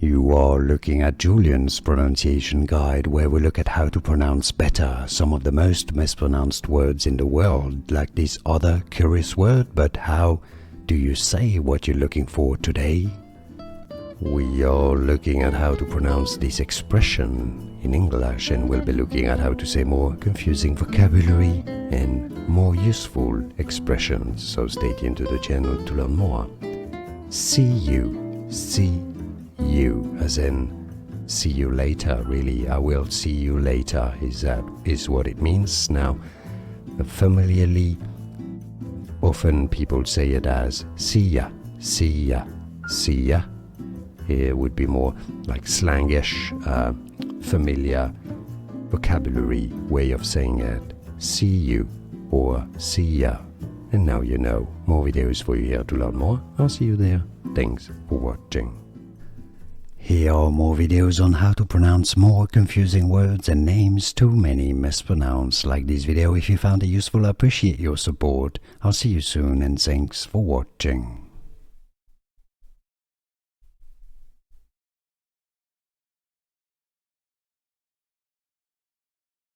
You are looking at Julian's pronunciation guide, where we look at how to pronounce better some of the most mispronounced words in the world, like this other curious word. But how do you say what you're looking for today? We are looking at how to pronounce this expression in English, and we'll be looking at how to say more confusing vocabulary and more useful expressions. So stay tuned to the channel to learn more. See you, as in see you later. Really, I will see you later is what it means. Now, familiarly, often people say it as see ya, see ya, see ya. Here would be more like slangish, familiar vocabulary way of saying it. See you or see ya. And now you know. More videos for you here to learn more. I'll see you there. Thanks for watching. Here are more videos on how to pronounce more confusing words and names too many mispronounced. Like this video if you found it useful. I appreciate your support. I'll see you soon and thanks for watching.